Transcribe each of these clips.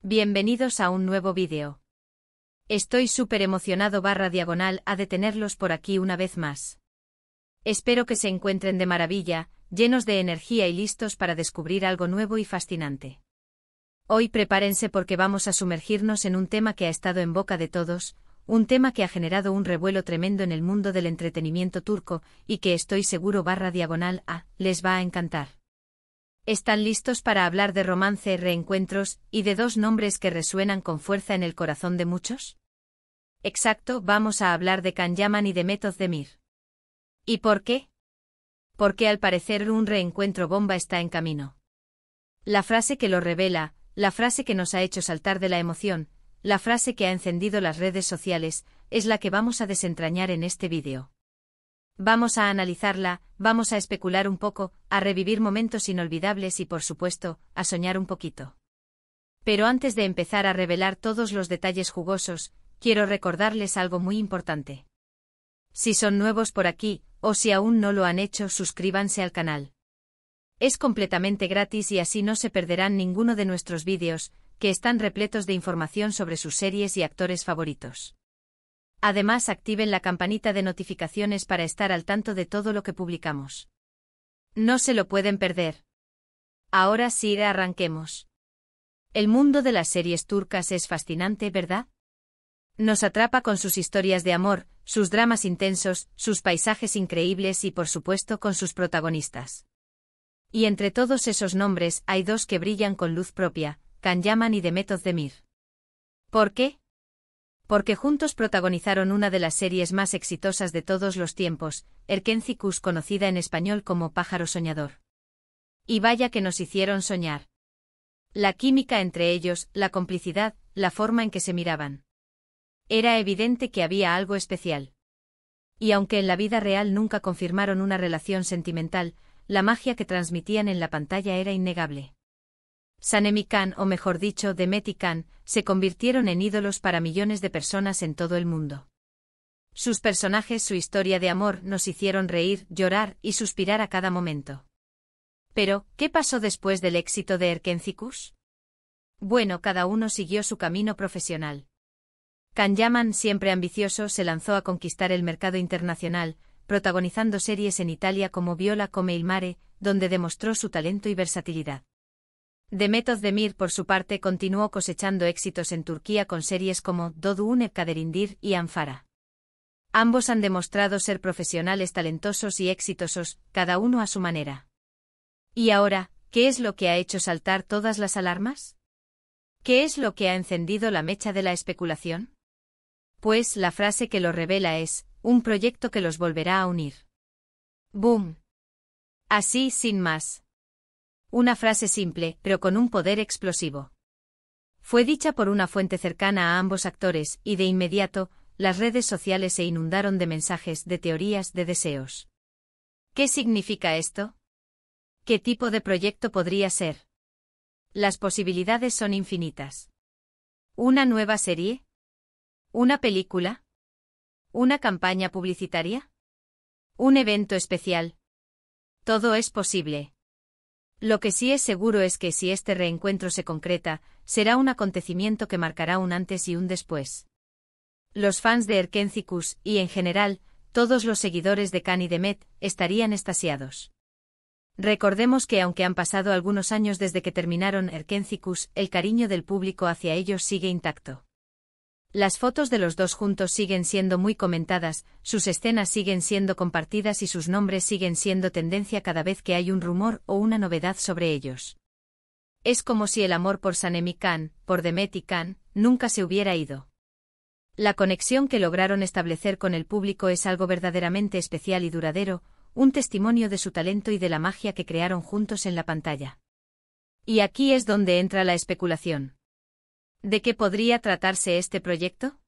Bienvenidos a un nuevo vídeo. Estoy súper emocionado /diagonal a de tenerlos por aquí una vez más. Espero que se encuentren de maravilla, llenos de energía y listos para descubrir algo nuevo y fascinante. Hoy prepárense porque vamos a sumergirnos en un tema que ha estado en boca de todos, un tema que ha generado un revuelo tremendo en el mundo del entretenimiento turco y que estoy seguro /diagonal a les va a encantar. ¿Están listos para hablar de romance, reencuentros y de dos nombres que resuenan con fuerza en el corazón de muchos? Exacto, vamos a hablar de Can Yaman y de Mehmet Özdemir. ¿Y por qué? Porque al parecer un reencuentro bomba está en camino. La frase que lo revela, la frase que nos ha hecho saltar de la emoción, la frase que ha encendido las redes sociales, es la que vamos a desentrañar en este vídeo. Vamos a analizarla, vamos a especular un poco, a revivir momentos inolvidables y por supuesto, a soñar un poquito. Pero antes de empezar a revelar todos los detalles jugosos, quiero recordarles algo muy importante. Si son nuevos por aquí, o si aún no lo han hecho, suscríbanse al canal. Es completamente gratis y así no se perderán ninguno de nuestros vídeos, que están repletos de información sobre sus series y actores favoritos. Además, activen la campanita de notificaciones para estar al tanto de todo lo que publicamos. No se lo pueden perder. Ahora sí, arranquemos. El mundo de las series turcas es fascinante, ¿verdad? Nos atrapa con sus historias de amor, sus dramas intensos, sus paisajes increíbles y por supuesto con sus protagonistas. Y entre todos esos nombres hay dos que brillan con luz propia, Can Yaman y Mehmet Özdemir. ¿Por qué? Porque juntos protagonizaron una de las series más exitosas de todos los tiempos, Erkenci-Kuş, conocida en español como Pájaro Soñador. Y vaya que nos hicieron soñar. La química entre ellos, la complicidad, la forma en que se miraban. Era evidente que había algo especial. Y aunque en la vida real nunca confirmaron una relación sentimental, la magia que transmitían en la pantalla era innegable. Sanem y Can, o mejor dicho, Demet y Can, se convirtieron en ídolos para millones de personas en todo el mundo. Sus personajes, su historia de amor, nos hicieron reír, llorar y suspirar a cada momento. Pero, ¿qué pasó después del éxito de Erkenci-Kuş? Bueno, cada uno siguió su camino profesional. Can Yaman, siempre ambicioso, se lanzó a conquistar el mercado internacional, protagonizando series en Italia como Viola come il mare, donde demostró su talento y versatilidad. Mehmet Özdemir, por su parte, continuó cosechando éxitos en Turquía con series como Doğduğun Kaderindir y Anfara. Ambos han demostrado ser profesionales talentosos y exitosos, cada uno a su manera. ¿Y ahora, qué es lo que ha hecho saltar todas las alarmas? ¿Qué es lo que ha encendido la mecha de la especulación? Pues la frase que lo revela es, un proyecto que los volverá a unir. ¡Boom! Así, sin más. Una frase simple, pero con un poder explosivo. Fue dicha por una fuente cercana a ambos actores, y de inmediato, las redes sociales se inundaron de mensajes, de teorías, de deseos. ¿Qué significa esto? ¿Qué tipo de proyecto podría ser? Las posibilidades son infinitas. ¿Una nueva serie? ¿Una película? ¿Una campaña publicitaria? ¿Un evento especial? Todo es posible. Lo que sí es seguro es que si este reencuentro se concreta, será un acontecimiento que marcará un antes y un después. Los fans de Erkenci-Kuş, y en general, todos los seguidores de Can y Demet, estarían extasiados. Recordemos que aunque han pasado algunos años desde que terminaron Erkenci-Kuş, el cariño del público hacia ellos sigue intacto. Las fotos de los dos juntos siguen siendo muy comentadas, sus escenas siguen siendo compartidas y sus nombres siguen siendo tendencia cada vez que hay un rumor o una novedad sobre ellos. Es como si el amor por Sanem y Can, por Demet y Can, nunca se hubiera ido. La conexión que lograron establecer con el público es algo verdaderamente especial y duradero, un testimonio de su talento y de la magia que crearon juntos en la pantalla. Y aquí es donde entra la especulación. ¿De qué podría tratarse este proyecto?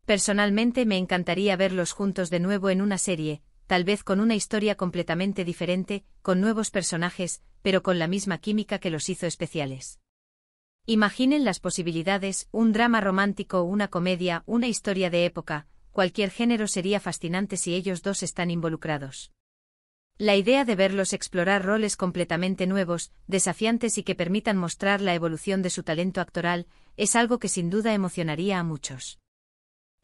Personalmente me encantaría verlos juntos de nuevo en una serie, tal vez con una historia completamente diferente, con nuevos personajes, pero con la misma química que los hizo especiales. Imaginen las posibilidades, un drama romántico, una comedia, una historia de época, cualquier género sería fascinante si ellos dos están involucrados. La idea de verlos explorar roles completamente nuevos, desafiantes y que permitan mostrar la evolución de su talento actoral, es algo que sin duda emocionaría a muchos.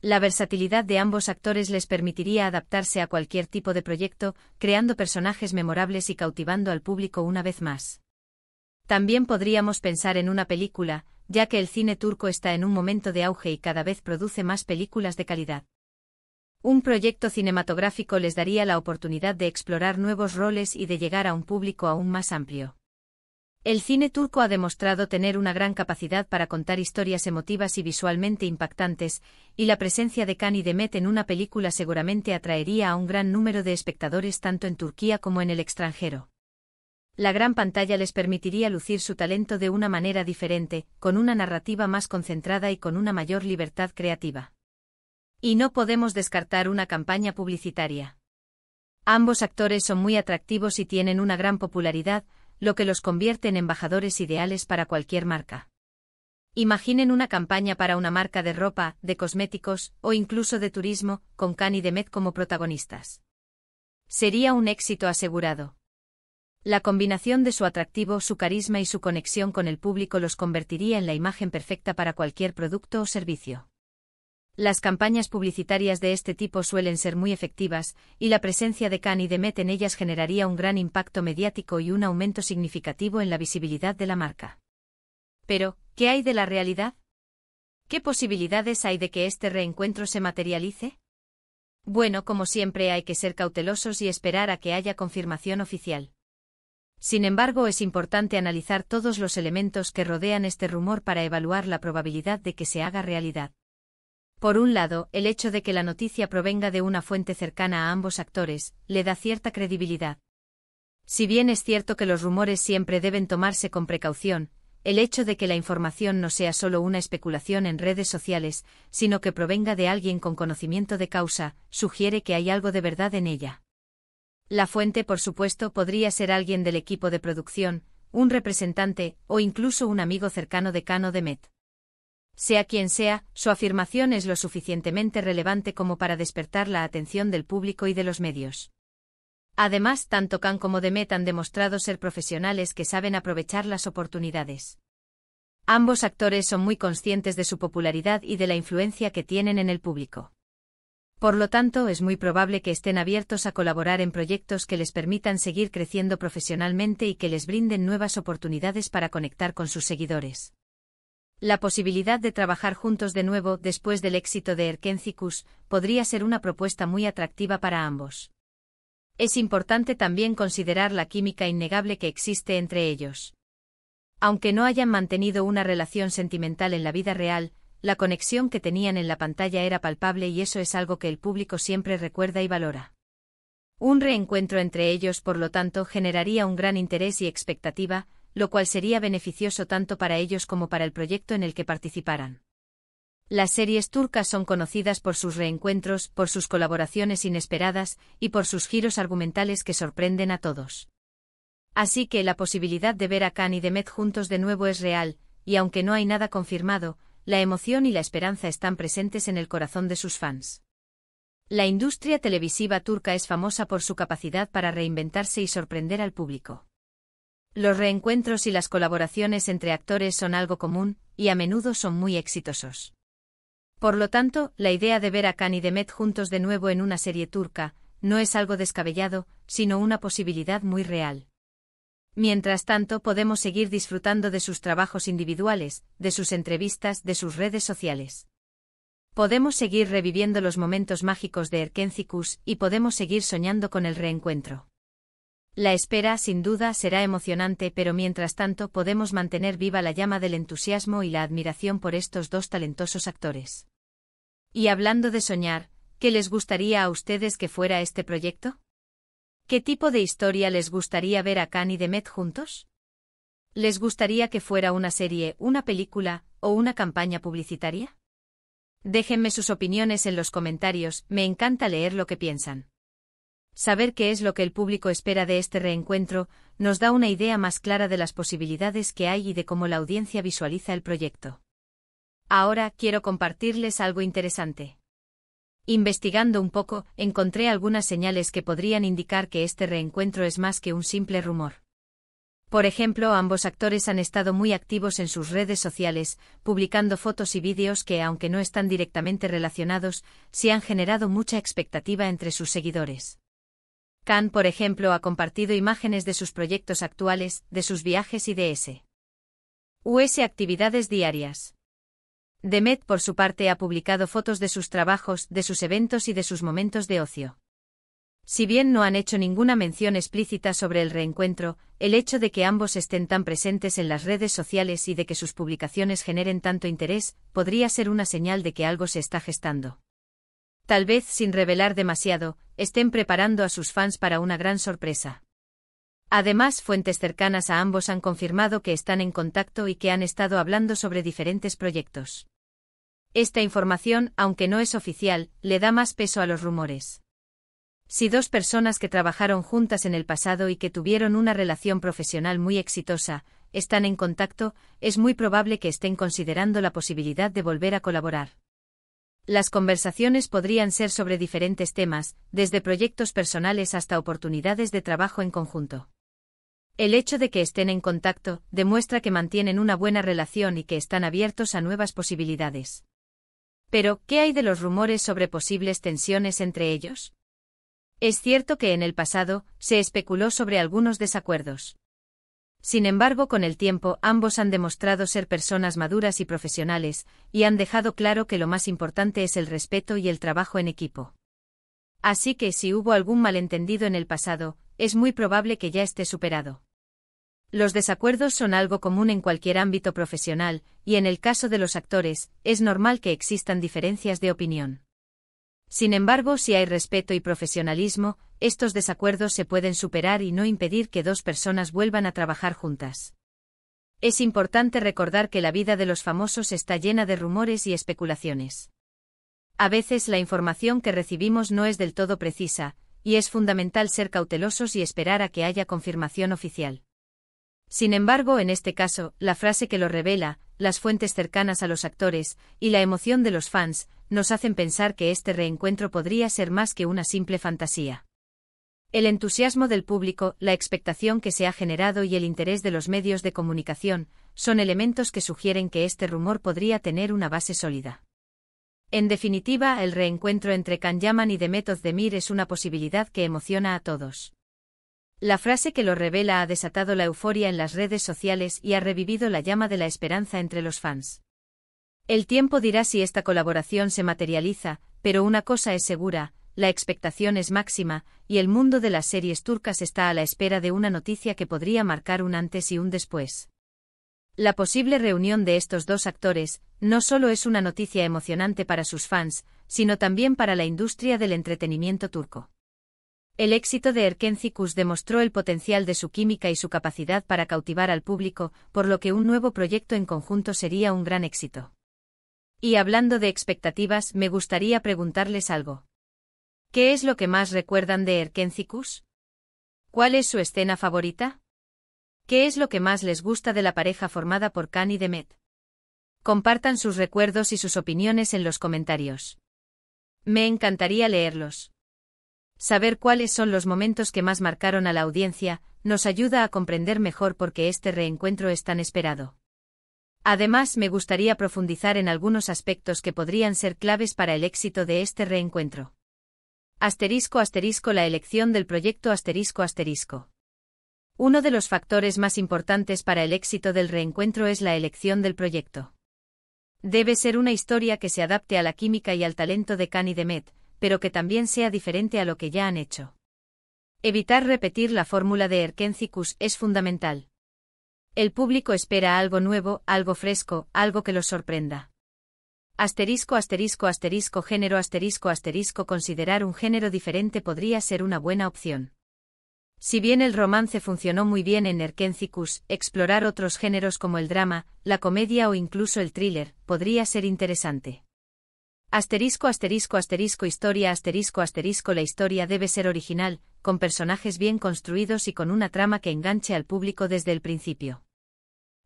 La versatilidad de ambos actores les permitiría adaptarse a cualquier tipo de proyecto, creando personajes memorables y cautivando al público una vez más. También podríamos pensar en una película, ya que el cine turco está en un momento de auge y cada vez produce más películas de calidad. Un proyecto cinematográfico les daría la oportunidad de explorar nuevos roles y de llegar a un público aún más amplio. El cine turco ha demostrado tener una gran capacidad para contar historias emotivas y visualmente impactantes, y la presencia de Can y Demet en una película seguramente atraería a un gran número de espectadores tanto en Turquía como en el extranjero. La gran pantalla les permitiría lucir su talento de una manera diferente, con una narrativa más concentrada y con una mayor libertad creativa. Y no podemos descartar una campaña publicitaria. Ambos actores son muy atractivos y tienen una gran popularidad, lo que los convierte en embajadores ideales para cualquier marca. Imaginen una campaña para una marca de ropa, de cosméticos, o incluso de turismo, con Can y Demet como protagonistas. Sería un éxito asegurado. La combinación de su atractivo, su carisma y su conexión con el público los convertiría en la imagen perfecta para cualquier producto o servicio. Las campañas publicitarias de este tipo suelen ser muy efectivas, y la presencia de Can y Demet en ellas generaría un gran impacto mediático y un aumento significativo en la visibilidad de la marca. Pero, ¿qué hay de la realidad? ¿Qué posibilidades hay de que este reencuentro se materialice? Bueno, como siempre hay que ser cautelosos y esperar a que haya confirmación oficial. Sin embargo, es importante analizar todos los elementos que rodean este rumor para evaluar la probabilidad de que se haga realidad. Por un lado, el hecho de que la noticia provenga de una fuente cercana a ambos actores, le da cierta credibilidad. Si bien es cierto que los rumores siempre deben tomarse con precaución, el hecho de que la información no sea solo una especulación en redes sociales, sino que provenga de alguien con conocimiento de causa, sugiere que hay algo de verdad en ella. La fuente, por supuesto, podría ser alguien del equipo de producción, un representante, o incluso un amigo cercano de Can o Demet. Sea quien sea, su afirmación es lo suficientemente relevante como para despertar la atención del público y de los medios. Además, tanto Can como Demet han demostrado ser profesionales que saben aprovechar las oportunidades. Ambos actores son muy conscientes de su popularidad y de la influencia que tienen en el público. Por lo tanto, es muy probable que estén abiertos a colaborar en proyectos que les permitan seguir creciendo profesionalmente y que les brinden nuevas oportunidades para conectar con sus seguidores. La posibilidad de trabajar juntos de nuevo después del éxito de Erkencikus podría ser una propuesta muy atractiva para ambos. Es importante también considerar la química innegable que existe entre ellos. Aunque no hayan mantenido una relación sentimental en la vida real, la conexión que tenían en la pantalla era palpable y eso es algo que el público siempre recuerda y valora. Un reencuentro entre ellos, por lo tanto, generaría un gran interés y expectativa, lo cual sería beneficioso tanto para ellos como para el proyecto en el que participaran. Las series turcas son conocidas por sus reencuentros, por sus colaboraciones inesperadas y por sus giros argumentales que sorprenden a todos. Así que la posibilidad de ver a Can y Demet juntos de nuevo es real, y aunque no hay nada confirmado, la emoción y la esperanza están presentes en el corazón de sus fans. La industria televisiva turca es famosa por su capacidad para reinventarse y sorprender al público. Los reencuentros y las colaboraciones entre actores son algo común, y a menudo son muy exitosos. Por lo tanto, la idea de ver a Can y Demet juntos de nuevo en una serie turca, no es algo descabellado, sino una posibilidad muy real. Mientras tanto, podemos seguir disfrutando de sus trabajos individuales, de sus entrevistas, de sus redes sociales. Podemos seguir reviviendo los momentos mágicos de Erkencikus y podemos seguir soñando con el reencuentro. La espera, sin duda, será emocionante, pero mientras tanto podemos mantener viva la llama del entusiasmo y la admiración por estos dos talentosos actores. Y hablando de soñar, ¿qué les gustaría a ustedes que fuera este proyecto? ¿Qué tipo de historia les gustaría ver a Can y Demet juntos? ¿Les gustaría que fuera una serie, una película o una campaña publicitaria? Déjenme sus opiniones en los comentarios, me encanta leer lo que piensan. Saber qué es lo que el público espera de este reencuentro nos da una idea más clara de las posibilidades que hay y de cómo la audiencia visualiza el proyecto. Ahora quiero compartirles algo interesante. Investigando un poco, encontré algunas señales que podrían indicar que este reencuentro es más que un simple rumor. Por ejemplo, ambos actores han estado muy activos en sus redes sociales, publicando fotos y vídeos que, aunque no están directamente relacionados, sí han generado mucha expectativa entre sus seguidores. Khan, por ejemplo, ha compartido imágenes de sus proyectos actuales, de sus viajes y de US actividades diarias. Demet, por su parte, ha publicado fotos de sus trabajos, de sus eventos y de sus momentos de ocio. Si bien no han hecho ninguna mención explícita sobre el reencuentro, el hecho de que ambos estén tan presentes en las redes sociales y de que sus publicaciones generen tanto interés, podría ser una señal de que algo se está gestando. Tal vez, sin revelar demasiado, estén preparando a sus fans para una gran sorpresa. Además, fuentes cercanas a ambos han confirmado que están en contacto y que han estado hablando sobre diferentes proyectos. Esta información, aunque no es oficial, le da más peso a los rumores. Si dos personas que trabajaron juntas en el pasado y que tuvieron una relación profesional muy exitosa, están en contacto, es muy probable que estén considerando la posibilidad de volver a colaborar. Las conversaciones podrían ser sobre diferentes temas, desde proyectos personales hasta oportunidades de trabajo en conjunto. El hecho de que estén en contacto demuestra que mantienen una buena relación y que están abiertos a nuevas posibilidades. Pero, ¿qué hay de los rumores sobre posibles tensiones entre ellos? Es cierto que en el pasado se especuló sobre algunos desacuerdos. Sin embargo, con el tiempo, ambos han demostrado ser personas maduras y profesionales, y han dejado claro que lo más importante es el respeto y el trabajo en equipo. Así que si hubo algún malentendido en el pasado, es muy probable que ya esté superado. Los desacuerdos son algo común en cualquier ámbito profesional, y en el caso de los actores, es normal que existan diferencias de opinión. Sin embargo, si hay respeto y profesionalismo, estos desacuerdos se pueden superar y no impedir que dos personas vuelvan a trabajar juntas. Es importante recordar que la vida de los famosos está llena de rumores y especulaciones. A veces la información que recibimos no es del todo precisa, y es fundamental ser cautelosos y esperar a que haya confirmación oficial. Sin embargo, en este caso, la frase que lo revela, las fuentes cercanas a los actores, y la emoción de los fans, nos hacen pensar que este reencuentro podría ser más que una simple fantasía. El entusiasmo del público, la expectación que se ha generado y el interés de los medios de comunicación, son elementos que sugieren que este rumor podría tener una base sólida. En definitiva, el reencuentro entre Can Yaman y Demet Özdemir es una posibilidad que emociona a todos. La frase que lo revela ha desatado la euforia en las redes sociales y ha revivido la llama de la esperanza entre los fans. El tiempo dirá si esta colaboración se materializa, pero una cosa es segura, la expectación es máxima, y el mundo de las series turcas está a la espera de una noticia que podría marcar un antes y un después. La posible reunión de estos dos actores no solo es una noticia emocionante para sus fans, sino también para la industria del entretenimiento turco. El éxito de Erkenci demostró el potencial de su química y su capacidad para cautivar al público, por lo que un nuevo proyecto en conjunto sería un gran éxito. Y hablando de expectativas, me gustaría preguntarles algo. ¿Qué es lo que más recuerdan de Erkenci? ¿Cuál es su escena favorita? ¿Qué es lo que más les gusta de la pareja formada por Can y Demet? Compartan sus recuerdos y sus opiniones en los comentarios. Me encantaría leerlos. Saber cuáles son los momentos que más marcaron a la audiencia, nos ayuda a comprender mejor por qué este reencuentro es tan esperado. Además, me gustaría profundizar en algunos aspectos que podrían ser claves para el éxito de este reencuentro. *** La elección del proyecto ***. Uno de los factores más importantes para el éxito del reencuentro es la elección del proyecto. Debe ser una historia que se adapte a la química y al talento de Can y Demet, pero que también sea diferente a lo que ya han hecho. Evitar repetir la fórmula de Erkenci es fundamental. El público espera algo nuevo, algo fresco, algo que los sorprenda. ***, considerar un género diferente podría ser una buena opción. Si bien el romance funcionó muy bien en Erkenci, explorar otros géneros como el drama, la comedia o incluso el thriller podría ser interesante. Historia La historia debe ser original, con personajes bien construidos y con una trama que enganche al público desde el principio.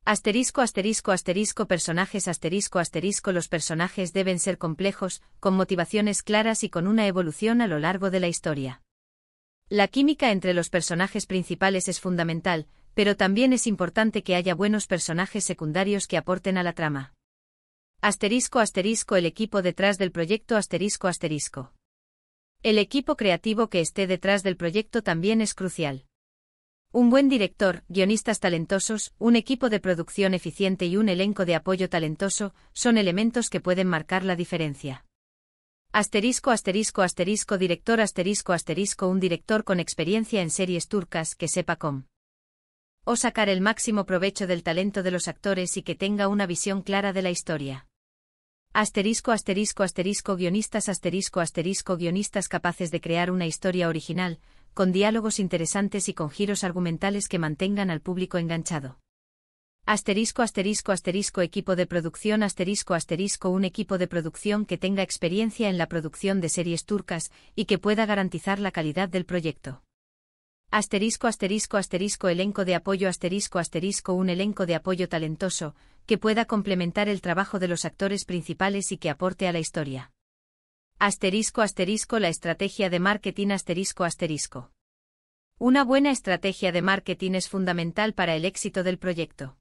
Asterisco asterisco asterisco personajes asterisco asterisco los personajes deben ser complejos, con motivaciones claras y con una evolución a lo largo de la historia. La química entre los personajes principales es fundamental, pero también es importante que haya buenos personajes secundarios que aporten a la trama. Asterisco asterisco el equipo detrás del proyecto asterisco asterisco. El equipo creativo que esté detrás del proyecto también es crucial. Un buen director, guionistas talentosos, un equipo de producción eficiente y un elenco de apoyo talentoso son elementos que pueden marcar la diferencia. Asterisco asterisco asterisco director asterisco asterisco un director con experiencia en series turcas que sepa cómo sacar el máximo provecho del talento de los actores y que tenga una visión clara de la historia. Asterisco asterisco asterisco guionistas asterisco asterisco guionistas capaces de crear una historia original, con diálogos interesantes y con giros argumentales que mantengan al público enganchado. Asterisco asterisco asterisco equipo de producción asterisco asterisco un equipo de producción que tenga experiencia en la producción de series turcas y que pueda garantizar la calidad del proyecto. Asterisco asterisco asterisco elenco de apoyo asterisco asterisco un elenco de apoyo talentoso, que pueda complementar el trabajo de los actores principales y que aporte a la historia. Asterisco asterisco la estrategia de marketing asterisco asterisco. Una buena estrategia de marketing es fundamental para el éxito del proyecto.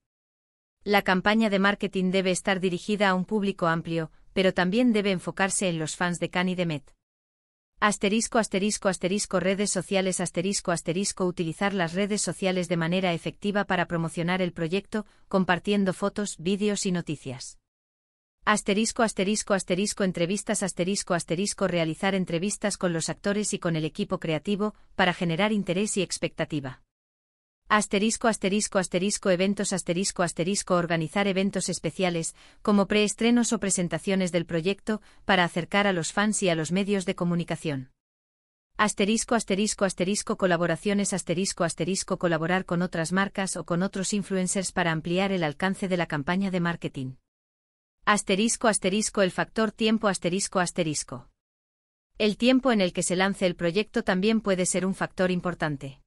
La campaña de marketing debe estar dirigida a un público amplio, pero también debe enfocarse en los fans de Can y Demet. Asterisco asterisco asterisco redes sociales asterisco asterisco utilizar las redes sociales de manera efectiva para promocionar el proyecto, compartiendo fotos, vídeos y noticias. Asterisco asterisco asterisco entrevistas asterisco asterisco realizar entrevistas con los actores y con el equipo creativo, para generar interés y expectativa. Asterisco asterisco asterisco eventos asterisco asterisco organizar eventos especiales, como preestrenos o presentaciones del proyecto, para acercar a los fans y a los medios de comunicación. Asterisco asterisco asterisco colaboraciones asterisco asterisco colaborar con otras marcas o con otros influencers para ampliar el alcance de la campaña de marketing. Asterisco asterisco el factor tiempo asterisco asterisco. El tiempo en el que se lance el proyecto también puede ser un factor importante.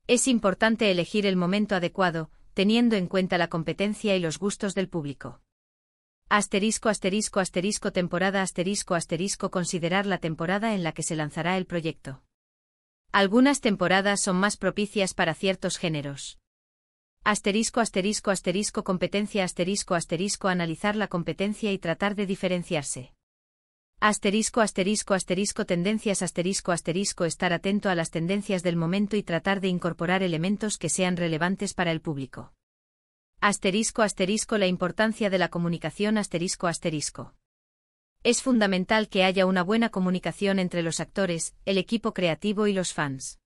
Es importante elegir el momento adecuado, teniendo en cuenta la competencia y los gustos del público. Asterisco asterisco asterisco temporada asterisco asterisco considerar la temporada en la que se lanzará el proyecto. Algunas temporadas son más propicias para ciertos géneros. Asterisco asterisco asterisco competencia asterisco asterisco analizar la competencia y tratar de diferenciarse. Asterisco asterisco asterisco tendencias asterisco asterisco estar atento a las tendencias del momento y tratar de incorporar elementos que sean relevantes para el público. Asterisco asterisco la importancia de la comunicación asterisco asterisco. Es fundamental que haya una buena comunicación entre los actores, el equipo creativo y los fans.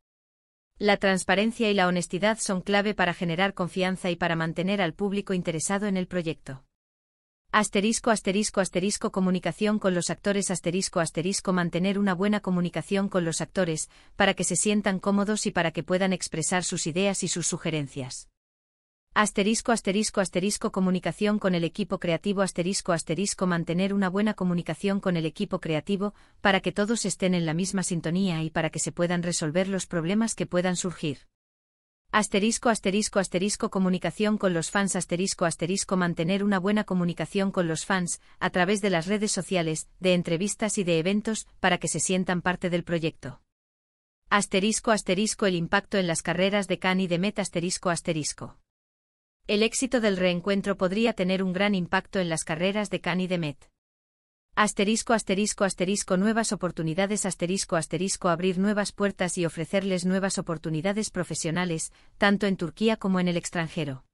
La transparencia y la honestidad son clave para generar confianza y para mantener al público interesado en el proyecto. Asterisco asterisco asterisco comunicación con los actores asterisco asterisco mantener una buena comunicación con los actores, para que se sientan cómodos y para que puedan expresar sus ideas y sus sugerencias. Asterisco asterisco asterisco comunicación con el equipo creativo asterisco asterisco mantener una buena comunicación con el equipo creativo, para que todos estén en la misma sintonía y para que se puedan resolver los problemas que puedan surgir. Asterisco asterisco asterisco comunicación con los fans asterisco asterisco mantener una buena comunicación con los fans, a través de las redes sociales, de entrevistas y de eventos, para que se sientan parte del proyecto. Asterisco asterisco el impacto en las carreras de Can y Demet asterisco asterisco. El éxito del reencuentro podría tener un gran impacto en las carreras de Can y Demet. Asterisco asterisco asterisco nuevas oportunidades asterisco asterisco abrir nuevas puertas y ofrecerles nuevas oportunidades profesionales, tanto en Turquía como en el extranjero.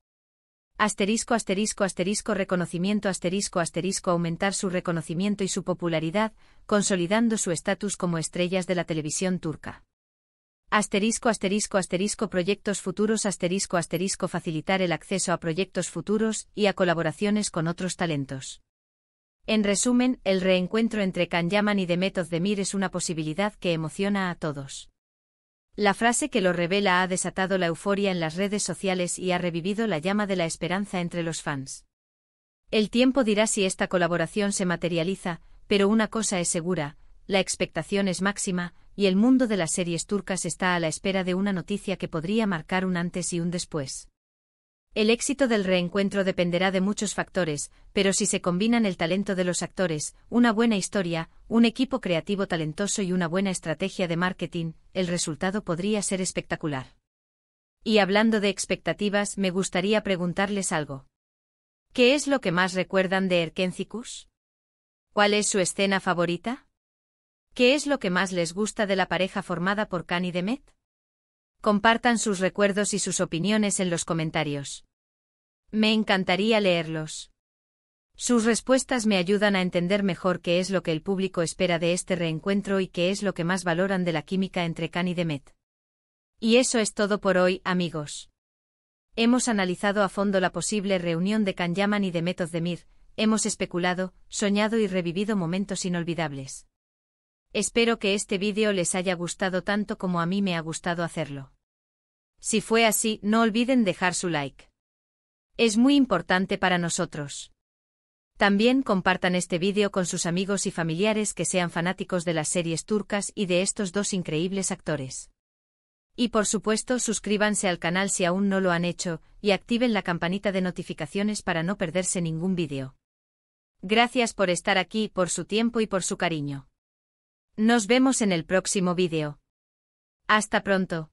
Asterisco asterisco asterisco reconocimiento asterisco asterisco aumentar su reconocimiento y su popularidad, consolidando su estatus como estrellas de la televisión turca. Asterisco asterisco asterisco proyectos futuros asterisco asterisco facilitar el acceso a proyectos futuros y a colaboraciones con otros talentos. En resumen, el reencuentro entre Can Yaman y Demet Özdemir es una posibilidad que emociona a todos. La frase que lo revela ha desatado la euforia en las redes sociales y ha revivido la llama de la esperanza entre los fans. El tiempo dirá si esta colaboración se materializa, pero una cosa es segura, la expectación es máxima, y el mundo de las series turcas está a la espera de una noticia que podría marcar un antes y un después. El éxito del reencuentro dependerá de muchos factores, pero si se combinan el talento de los actores, una buena historia, un equipo creativo talentoso y una buena estrategia de marketing, el resultado podría ser espectacular. Y hablando de expectativas, me gustaría preguntarles algo. ¿Qué es lo que más recuerdan de Erkencikus? ¿Cuál es su escena favorita? ¿Qué es lo que más les gusta de la pareja formada por Can y Demet? Compartan sus recuerdos y sus opiniones en los comentarios. Me encantaría leerlos. Sus respuestas me ayudan a entender mejor qué es lo que el público espera de este reencuentro y qué es lo que más valoran de la química entre Can y Demet. Y eso es todo por hoy, amigos. Hemos analizado a fondo la posible reunión de Can Yaman y Demet Özdemir, hemos especulado, soñado y revivido momentos inolvidables. Espero que este vídeo les haya gustado tanto como a mí me ha gustado hacerlo. Si fue así, no olviden dejar su like. Es muy importante para nosotros. También compartan este vídeo con sus amigos y familiares que sean fanáticos de las series turcas y de estos dos increíbles actores. Y por supuesto suscríbanse al canal si aún no lo han hecho, y activen la campanita de notificaciones para no perderse ningún vídeo. Gracias por estar aquí, por su tiempo y por su cariño. Nos vemos en el próximo vídeo. Hasta pronto.